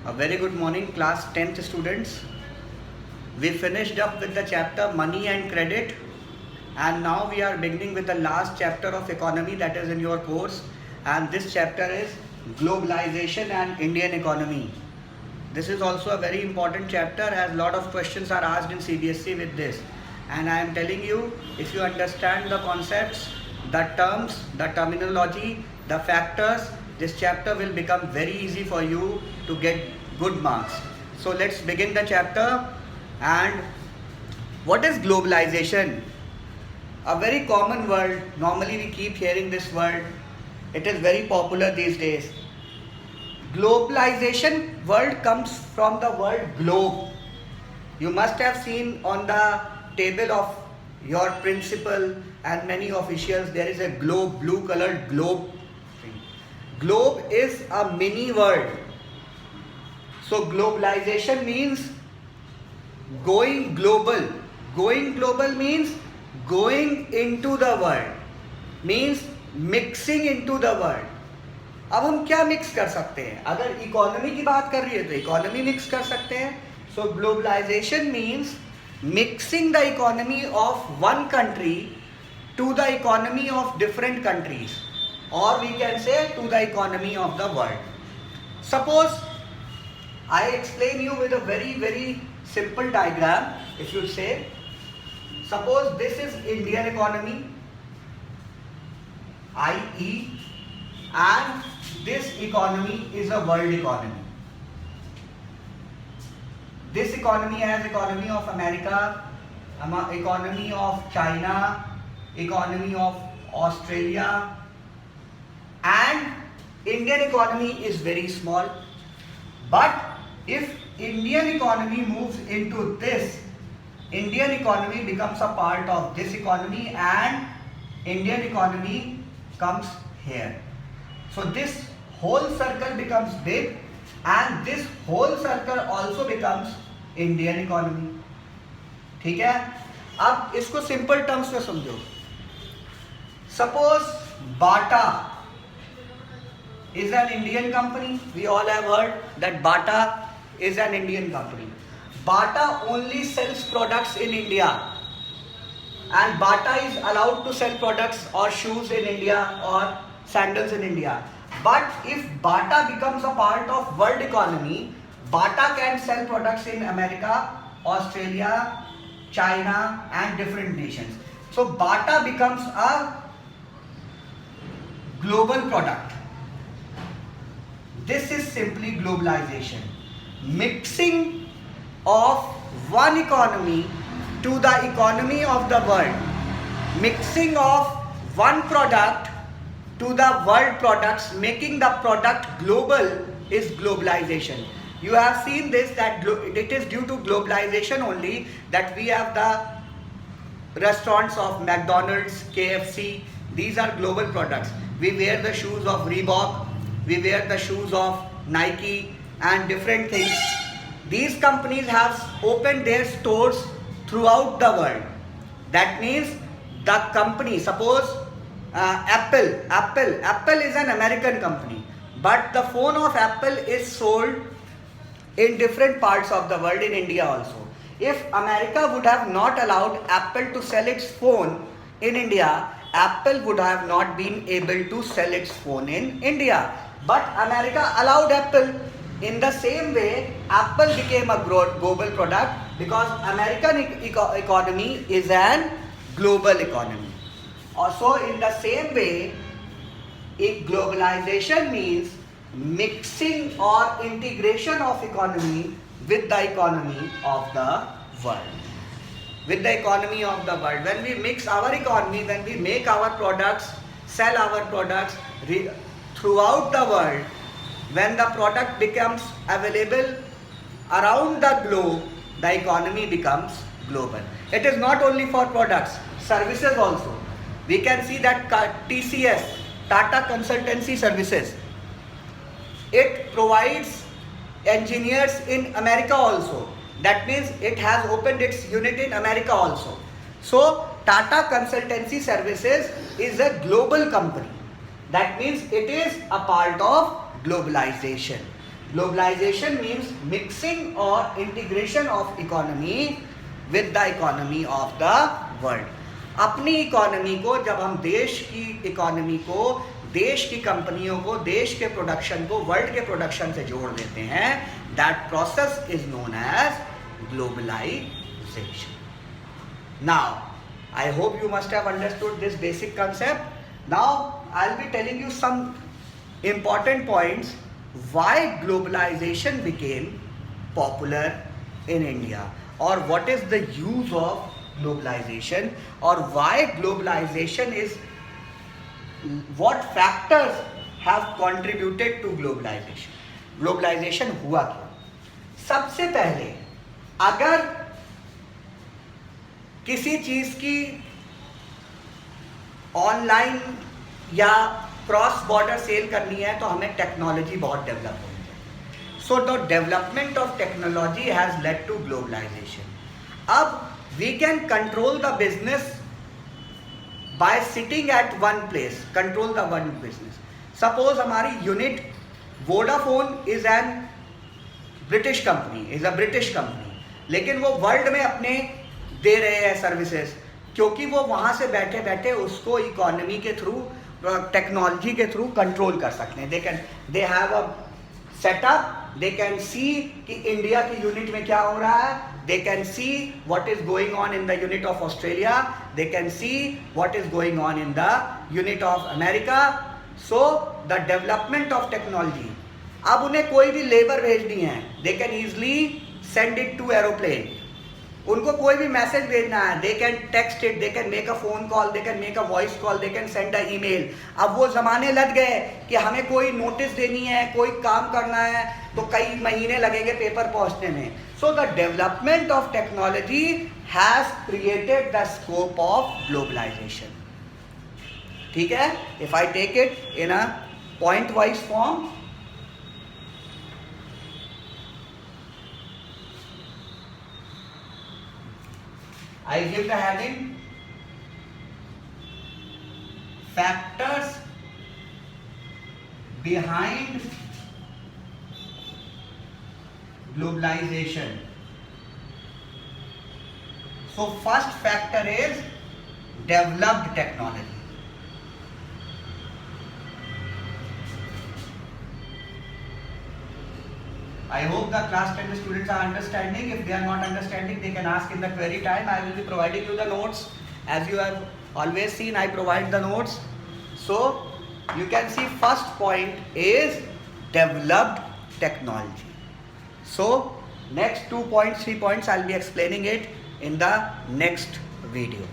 A very good morning, class 10th students. We finished up with the chapter Money and Credit, and now we are beginning with the last chapter of economy that is in your course, and this chapter is Globalization and Indian Economy. This is also a very important chapter as lot of questions are asked in CBSE with this, and I am telling you, if you understand the concepts, the terms, the terminology, the factors, this chapter will become very easy for you to get good marks. So let's begin the chapter. And what is globalization? A very common word. Normally we keep hearing this word. It is very popular these days. Globalization word comes from the word globe. You must have seen on the table of your principal and many officials there is a globe, blue colored globe. Globe is a mini world. So globalization means going global. Going global means going into the world, means mixing into the world. अब हम क्या mix कर सकते हैं? अगर economy की बात कर रही है तो इकोनॉमी मिक्स कर सकते हैं. So globalization means mixing the economy of one country to the economy of different countries, or we can say to the economy of the world. Suppose I explain you with a very simple diagram. If you say, suppose this is Indian economy, IE, and this economy is a world economy. This economy has economy of America, economy of China, economy of Australia, and Indian economy is very small. But if Indian economy moves into this, Indian economy becomes a part of this economy and Indian economy comes here. So this whole circle becomes big and this whole circle also becomes Indian economy. ठीक है? अब इसको simple terms में समझो. Suppose Bata is an Indian company. We all have heard that Bata is an Indian company. Bata only sells products in India, and Bata is allowed to sell products or shoes in India or sandals in India. But if Bata becomes a part of world economy, Bata can sell products in America, Australia, China and different nations. So Bata becomes a global product. This is simply globalization. Mixing of one economy to the economy of the world. Mixing of one product to the world products, making the product global is globalization. You have seen this, that it is due to globalization only that we have the restaurants of McDonald's, KFC. These are global products. We wear the shoes of Reebok, we wear the shoes of Nike and different things. These companies have opened their stores throughout the world. That means the company, suppose Apple is an American company, but the phone of Apple is sold in different parts of the world, in India also. If America would have not allowed Apple to sell its phone in India, Apple would have not been able to sell its phone in India. But America allowed Apple. In the same way, Apple became a global product because American economy is an global economy. Also, in the same way, globalization means mixing or integration of economy with the economy of the world. With the economy of the world. When we mix our economy, when we make our products, sell our products throughout the world, when the product becomes available around the globe, the economy becomes global. It is not only for products, services also. We can see that TCS, Tata Consultancy Services, it provides engineers in America also. That means it has opened its unit in America also. So Tata Consultancy Services is a global company. That means it is a part of globalization. Globalization means mixing or integration of economy with the economy of the world. अपनी economy को जब हम देश की economy को, देश की कंपनियों को, देश के प्रोडक्शन को वर्ल्ड के प्रोडक्शन से जोड़ देते हैं, that process is known as globalisation. Now I hope you must have understood this basic concept. Now I'll be telling you some important points why globalization became popular in India, or what is the use of globalization, or why globalization is, what factors have contributed to globalization. Globalization हुआ क्यों? सबसे पहले अगर किसी चीज की online या cross border cell करनी है तो हमें टेक्नोलॉजी बहुत डेवलप होनी चाहिए. So the development of technology has led to globalisation. अब we can control the business by sitting at one place, control the one business. Suppose हमारी unit Vodafone is an British company, is a British company, लेकिन वो world में अपने दे रहे हैं services, क्योंकि वो वहाँ से बैठे बैठे उसको इकोनॉमी के थ्रू, टेक्नोलॉजी के थ्रू कंट्रोल कर सकते हैं. They have a setup, they can see कि इंडिया की यूनिट में क्या हो रहा है, they can see what is going on in the unit of Australia, they can see what is going on in the unit of America. So the development of technology. अब उन्हें कोई भी लेबर भेजनी है, they can easily send it to aeroplane. उनको कोई भी message भेजना है, they can text it, they can make a phone call, they can make a voice call, they can send a email. अब वो जमाने लग गए कि हमें कोई नोटिस देनी है, कोई काम करना है तो कई महीने लगेंगे पेपर पहुंचने में. So the development of technology has created the scope of globalisation. ठीक है, if I take it in a point wise form, I give the heading factors behind globalization. So first factor is developed technology. I hope the class 10 students are understanding. If they are not understanding, they can ask in the query time. I will be providing you the notes. As you have always seen, I provide the notes. So you can see first point is developed technology. So next 2 points, 3 points, I will be explaining it in the next video.